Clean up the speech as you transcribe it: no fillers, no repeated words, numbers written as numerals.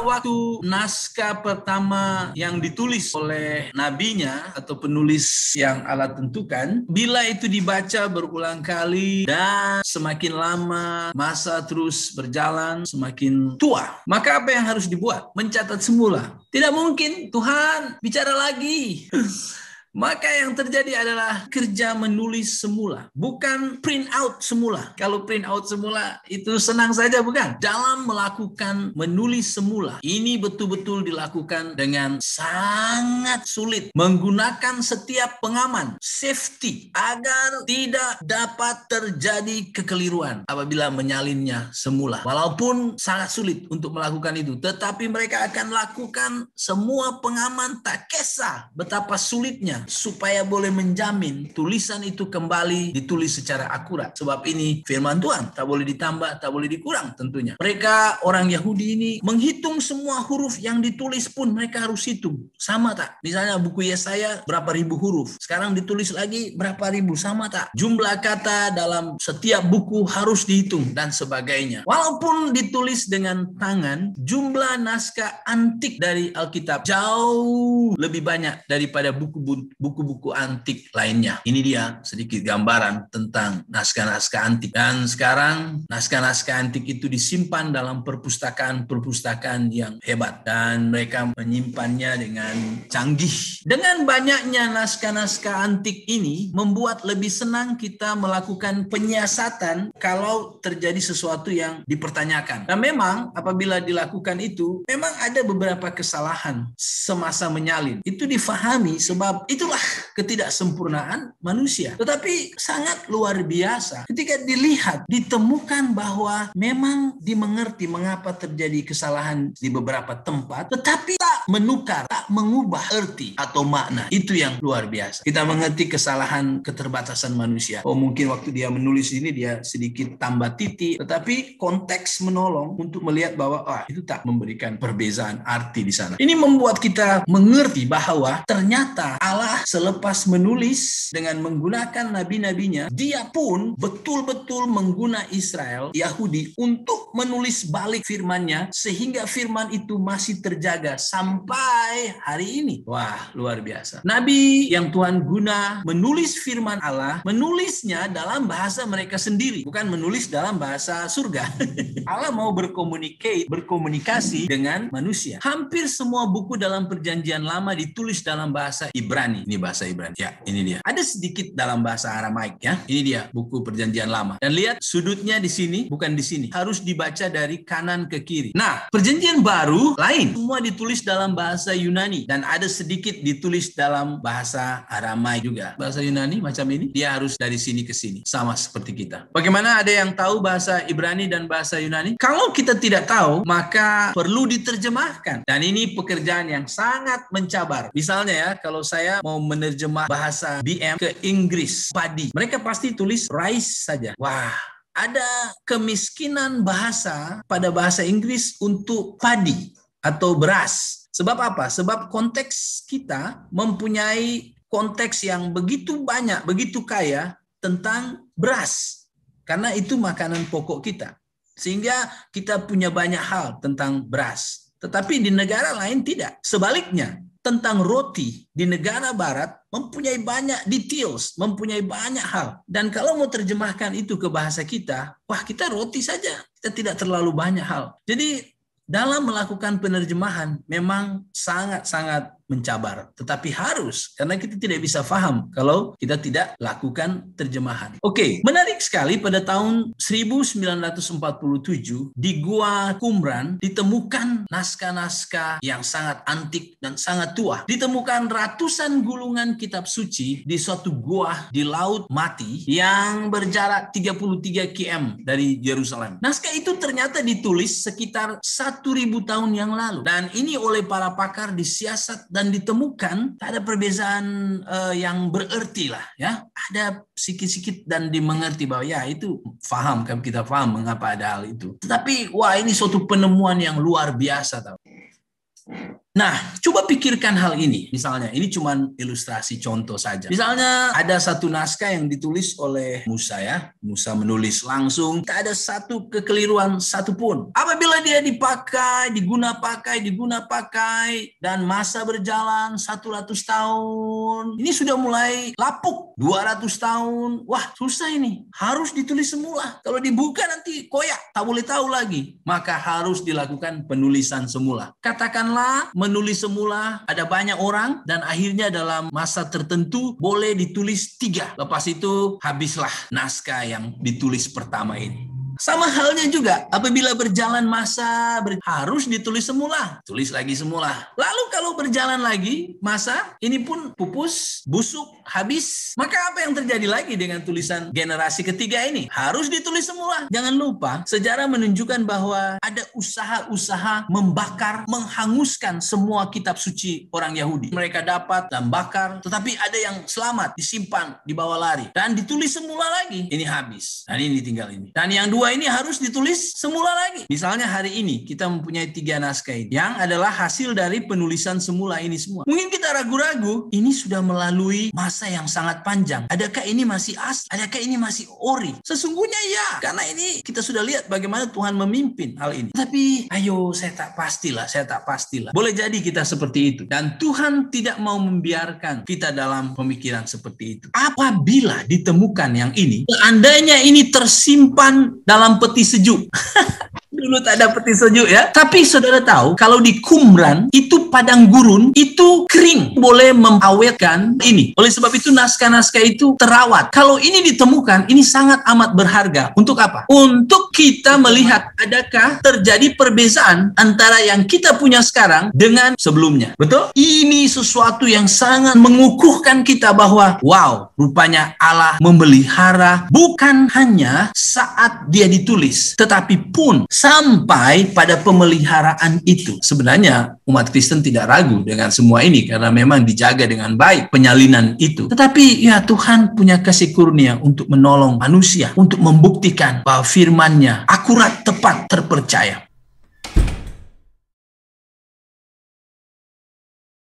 waktu naskah pertama yang ditulis oleh nabinya atau penulis yang Allah tentukan, bila itu dibaca berulang kali dan semakin lama masa terus berjalan, semakin tua, maka apa yang harus dibuat? Mencatat semula. Tidak mungkin Tuhan bicara lagi. Maka yang terjadi adalah kerja menulis semula, bukan print out semula. Kalau print out semula itu senang saja, bukan? Dalam melakukan menulis semula, ini betul-betul dilakukan dengan sangat sulit, menggunakan setiap pengaman, safety, agar tidak dapat terjadi kekeliruan apabila menyalinnya semula. Walaupun sangat sulit untuk melakukan itu, tetapi mereka akan lakukan semua pengaman, tak kisah betapa sulitnya, supaya boleh menjamin tulisan itu kembali ditulis secara akurat. Sebab ini firman Tuhan, tak boleh ditambah, tak boleh dikurang tentunya. Mereka orang Yahudi ini menghitung semua huruf yang ditulis pun mereka harus hitung. Sama tak? Misalnya buku Yesaya berapa ribu huruf, sekarang ditulis lagi berapa ribu, sama tak? Jumlah kata dalam setiap buku harus dihitung dan sebagainya. Walaupun ditulis dengan tangan, jumlah naskah antik dari Alkitab jauh lebih banyak daripada buku-buku antik lainnya. Ini dia sedikit gambaran tentang naskah-naskah antik. Dan sekarang naskah-naskah antik itu disimpan dalam perpustakaan-perpustakaan yang hebat. Dan mereka menyimpannya dengan canggih. Dengan banyaknya naskah-naskah antik ini membuat lebih senang kita melakukan penyiasatan kalau terjadi sesuatu yang dipertanyakan. Dan memang apabila dilakukan itu, memang ada beberapa kesalahan semasa menyalin. Itu difahami sebab itulah ketidaksempurnaan manusia. Tetapi sangat luar biasa ketika dilihat, ditemukan bahwa memang dimengerti mengapa terjadi kesalahan di beberapa tempat, tetapi tak menukar, tak mengubah arti atau makna. Itu yang luar biasa. Kita mengerti kesalahan keterbatasan manusia. Oh, mungkin waktu dia menulis ini dia sedikit tambah titik, tetapi konteks menolong untuk melihat bahwa itu tak memberikan perbezaan arti di sana. Ini membuat kita mengerti bahwa ternyata Allah selepas menulis dengan menggunakan nabi-nabinya, dia pun betul-betul menggunakan Israel, Yahudi, untuk menulis balik firman-Nya sehingga firman itu masih terjaga sampai hari ini. Wah, luar biasa. Nabi yang Tuhan guna menulis firman Allah, menulisnya dalam bahasa mereka sendiri, bukan menulis dalam bahasa surga. Allah mau berkomunikasi dengan manusia. Hampir semua buku dalam Perjanjian Lama ditulis dalam bahasa Ibrani. Ini bahasa Ibrani. Ya, ini dia. Ada sedikit dalam bahasa Aramaik ya. Ini dia buku Perjanjian Lama. Dan lihat sudutnya di sini, bukan di sini. Harus dibaca dari kanan ke kiri. Nah, Perjanjian Baru lain. Semua ditulis dalam bahasa Yunani dan ada sedikit ditulis dalam bahasa Aramaik juga. Bahasa Yunani macam ini, dia harus dari sini ke sini. Sama seperti kita. Bagaimana ada yang tahu bahasa Ibrani dan bahasa Yunani? Kalau kita tidak tahu, maka perlu diterjemahkan. Dan ini pekerjaan yang sangat mencabar. Misalnya ya, kalau saya mau menerjemah bahasa BM ke Inggris, padi, mereka pasti tulis rice saja. Wah, ada kemiskinan bahasa pada bahasa Inggris untuk padi atau beras. Sebab apa? Sebab konteks kita mempunyai konteks yang begitu banyak, begitu kaya tentang beras. Karena itu makanan pokok kita. Sehingga kita punya banyak hal tentang beras. Tetapi di negara lain tidak. Sebaliknya, tentang roti di negara barat mempunyai banyak details, mempunyai banyak hal. Dan kalau mau terjemahkan itu ke bahasa kita, wah kita roti saja. Kita tidak terlalu banyak hal. Jadi dalam melakukan penerjemahan memang sangat-sangat mencabar. Tetapi harus, karena kita tidak bisa paham kalau kita tidak lakukan terjemahan. Oke, menarik sekali pada tahun 1947 di Gua Qumran ditemukan naskah-naskah yang sangat antik dan sangat tua. Ditemukan ratusan gulungan kitab suci di suatu gua di Laut Mati yang berjarak 33 km dari Yerusalem. Naskah itu ternyata ditulis sekitar 1000 tahun yang lalu. Dan ini oleh para pakar disiasat dan ditemukan tak ada perbezaan yang berarti lah ya. Ada sikit-sikit dan dimengerti bahwa ya itu faham, kan kita faham mengapa ada hal itu. Tetapi wah ini suatu penemuan yang luar biasa tahu. Nah, coba pikirkan hal ini. Misalnya, ini cuma ilustrasi contoh saja. Misalnya, ada satu naskah yang ditulis oleh Musa ya. Musa menulis langsung, tak ada satu kekeliruan satupun. Apabila dia dipakai, diguna pakai, dan masa berjalan 100 tahun. Ini sudah mulai lapuk, 200 tahun. Wah, susah ini. Harus ditulis semula. Kalau dibuka nanti koyak, tak boleh tahu lagi. Maka harus dilakukan penulisan semula. Katakanlah, menulis semula, ada banyak orang, dan akhirnya dalam masa tertentu boleh ditulis 3. Lepas itu habislah naskah yang ditulis pertama ini. Sama halnya juga, apabila berjalan masa harus ditulis semula, tulis lagi semula. Lalu kalau berjalan lagi masa, ini pun pupus, busuk, habis. Maka apa yang terjadi lagi dengan tulisan generasi ketiga ini? Harus ditulis semula. Jangan lupa, sejarah menunjukkan bahwa ada usaha-usaha membakar, menghanguskan semua kitab suci orang Yahudi. Mereka dapat dan bakar, tetapi ada yang selamat, disimpan, dibawa lari. Dan ditulis semula lagi. Ini habis. Dan ini tinggal ini. Dan yang dua ini harus ditulis semula lagi. Misalnya hari ini kita mempunyai 3 naskah ini yang adalah hasil dari penulisan semula ini semua. Mungkin kita ragu-ragu, ini sudah melalui masa yang sangat panjang. Adakah ini masih asli? Adakah ini masih ori? Sesungguhnya ya, karena ini kita sudah lihat bagaimana Tuhan memimpin hal ini. Tapi ayo, saya tak pastilah. Boleh jadi kita seperti itu. Dan Tuhan tidak mau membiarkan kita dalam pemikiran seperti itu. Apabila ditemukan yang ini, seandainya ini tersimpan dalam peti sejuk. Dulu tak ada peti sejuk ya. Tapi saudara tahu, kalau di Qumran, itu padang gurun, itu kering. Boleh mengawetkan ini. Oleh sebab itu naskah-naskah itu terawat. Kalau ini ditemukan, ini sangat amat berharga. Untuk apa? Untuk kita melihat adakah terjadi perbezaan antara yang kita punya sekarang dengan sebelumnya. Betul? Ini sesuatu yang sangat mengukuhkan kita bahwa, wow, rupanya Allah memelihara bukan hanya saat dia ditulis, tetapi pun sampai pada pemeliharaan itu. Sebenarnya umat Kristen tidak ragu dengan semua ini karena memang dijaga dengan baik penyalinan itu. Tetapi ya, Tuhan punya kasih kurnia untuk menolong manusia, untuk membuktikan bahwa firman-Nya akurat, tepat, terpercaya.